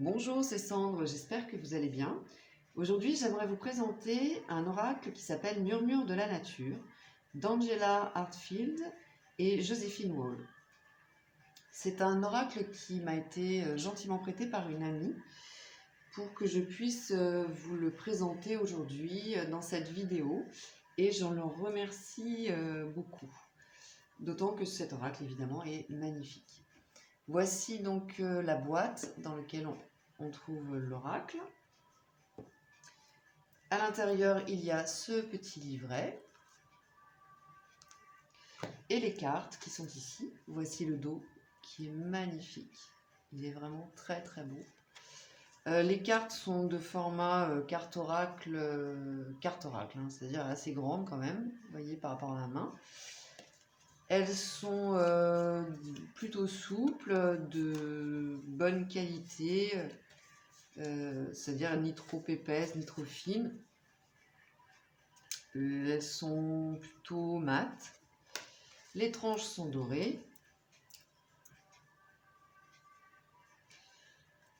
Bonjour, c'est Sandre, j'espère que vous allez bien. Aujourd'hui, j'aimerais vous présenter un oracle qui s'appelle Murmure de la nature d'Angela Hartfield et Joséphine Wall. C'est un oracle qui m'a été gentiment prêté par une amie pour que je puisse vous le présenter aujourd'hui dans cette vidéo et j'en le remercie beaucoup. D'autant que cet oracle, évidemment, est magnifique. Voici donc la boîte dans laquelle on trouve l'oracle. À l'intérieur, il y a ce petit livret et les cartes qui sont ici. Voici le dos qui est magnifique. Il est vraiment très très beau. Les cartes sont de format carte oracle, c'est-à-dire assez grande quand même, vous voyez, par rapport à la main. Elles sont plutôt souples, de bonne qualité, c'est-à-dire ni trop épaisses, ni trop fines. Elles sont plutôt mates. Les tranches sont dorées.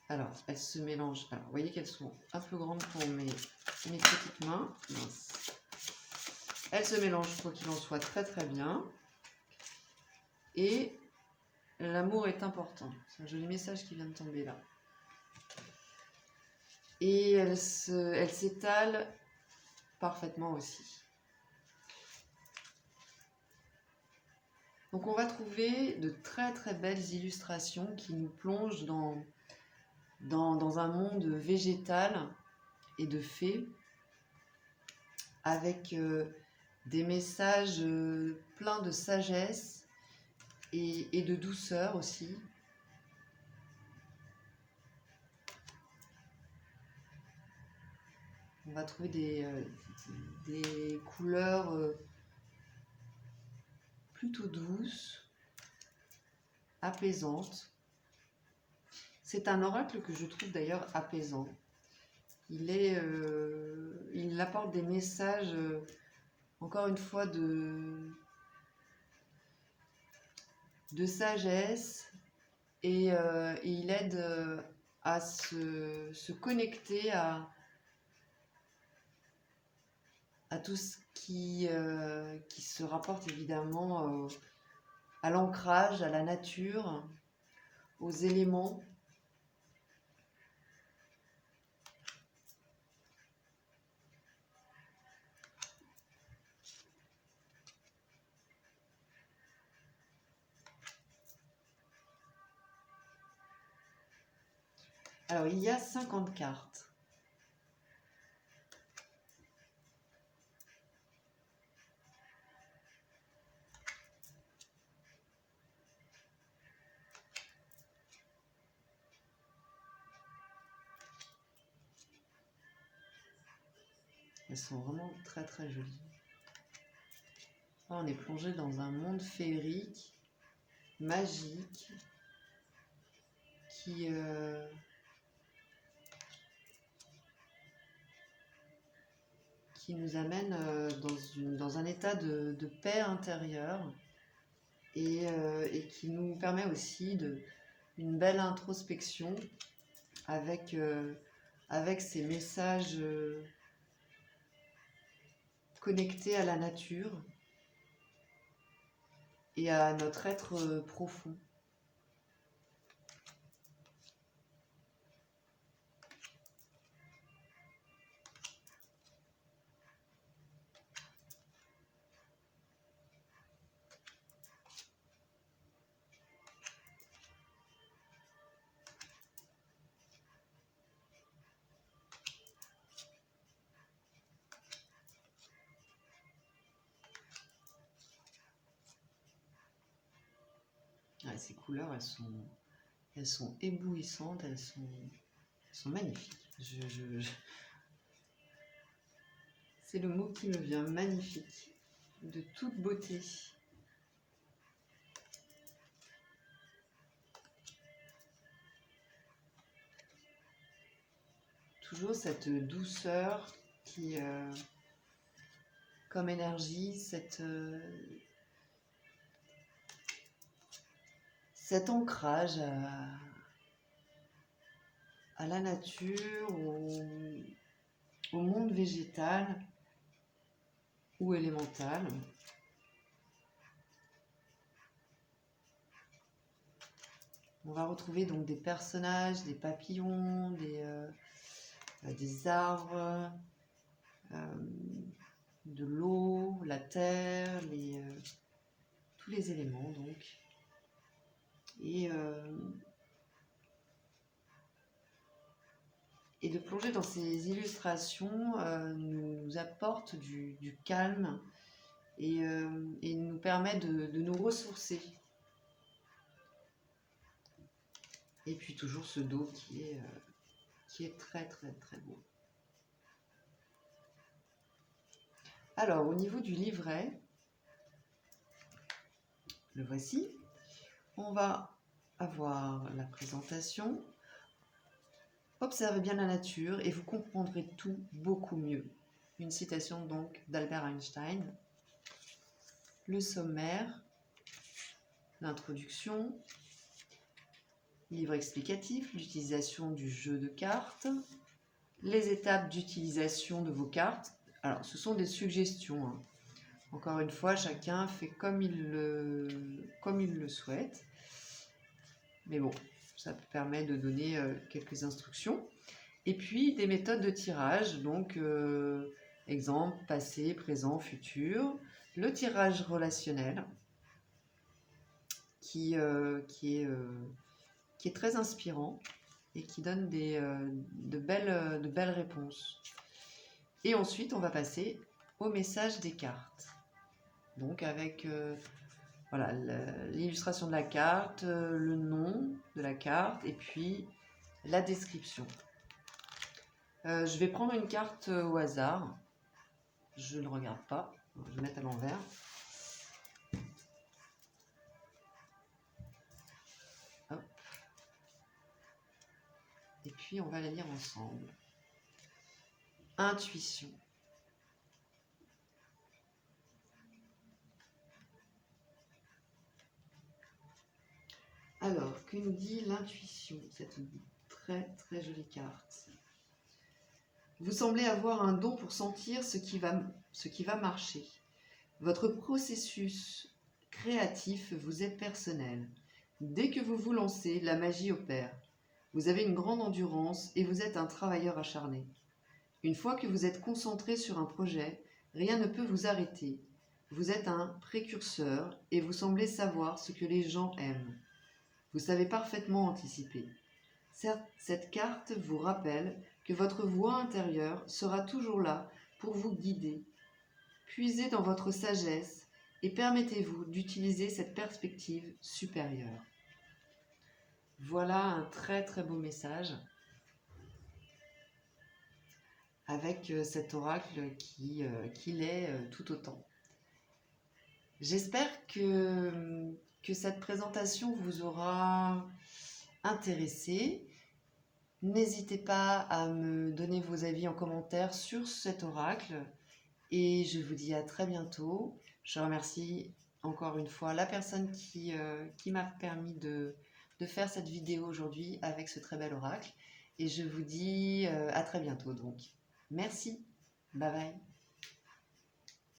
Alors, elles se mélangent. Alors, vous voyez qu'elles sont un peu grandes pour mes petites mains. Mince. Elles se mélangent, quoi qu'il en soit, très très bien. Et l'amour est important. C'est un joli message qui vient de tomber là. Et elle s'étale parfaitement aussi. Donc on va trouver de très très belles illustrations qui nous plongent dans un monde végétal et de fées, avec des messages pleins de sagesse et de douceur aussi. On va trouver des couleurs plutôt douces, apaisantes. C'est un oracle que je trouve d'ailleurs apaisant. Il apporte des messages, encore une fois, de sagesse et il aide à se connecter à tout ce qui se rapporte évidemment à l'ancrage, à la nature, aux éléments. Alors, il y a 50 cartes. Elles sont vraiment très très jolies. Là, on est plongé dans un monde féerique, magique, qui nous amène dans un état de paix intérieure et qui nous permet aussi une belle introspection avec ces messages connectés à la nature et à notre être profond. Ouais, ces couleurs, elles sont éblouissantes, elles sont magnifiques. C'est le mot qui me vient, magnifique, de toute beauté. Toujours cette douceur qui, comme énergie, cet ancrage à la nature, au monde végétal ou élémental. On va retrouver donc des personnages, des papillons, des arbres, de l'eau, la terre, tous les éléments donc. Et de plonger dans ces illustrations nous apporte du calme et nous permet de nous ressourcer. Et puis toujours ce dos qui est très très très beau. Alors au niveau du livret, le voici. On va avoir la présentation. Observez bien la nature et vous comprendrez tout beaucoup mieux. Une citation donc d'Albert Einstein. Le sommaire, l'introduction, livre explicatif, l'utilisation du jeu de cartes, les étapes d'utilisation de vos cartes. Alors, ce sont des suggestions, hein. Encore une fois, chacun fait comme il le souhaite. Mais bon, ça permet de donner quelques instructions. Et puis, des méthodes de tirage. Donc, exemple, passé, présent, futur. Le tirage relationnel, qui est très inspirant et qui donne de belles réponses. Et ensuite, on va passer au message des cartes. Donc avec voilà, l'illustration de la carte, le nom de la carte et puis la description. Je vais prendre une carte au hasard. Je ne regarde pas. Je vais mettre à l'envers. Hop. Et puis on va la lire ensemble. Intuition. Alors, que nous dit l'intuition, cette très très jolie carte? Vous semblez avoir un don pour sentir ce qui va marcher. Votre processus créatif vous est personnel. Dès que vous vous lancez, la magie opère. Vous avez une grande endurance et vous êtes un travailleur acharné. Une fois que vous êtes concentré sur un projet, rien ne peut vous arrêter. Vous êtes un précurseur et vous semblez savoir ce que les gens aiment. Vous savez parfaitement anticiper. Certes, cette carte vous rappelle que votre voix intérieure sera toujours là pour vous guider. Puisez dans votre sagesse et permettez-vous d'utiliser cette perspective supérieure. Voilà un très très beau message avec cet oracle qui l'est tout autant. J'espère que cette présentation vous aura intéressé. N'hésitez pas à me donner vos avis en commentaire sur cet oracle et je vous dis à très bientôt. Je remercie encore une fois la personne qui m'a permis de faire cette vidéo aujourd'hui avec ce très bel oracle et je vous dis à très bientôt donc. Merci, bye bye.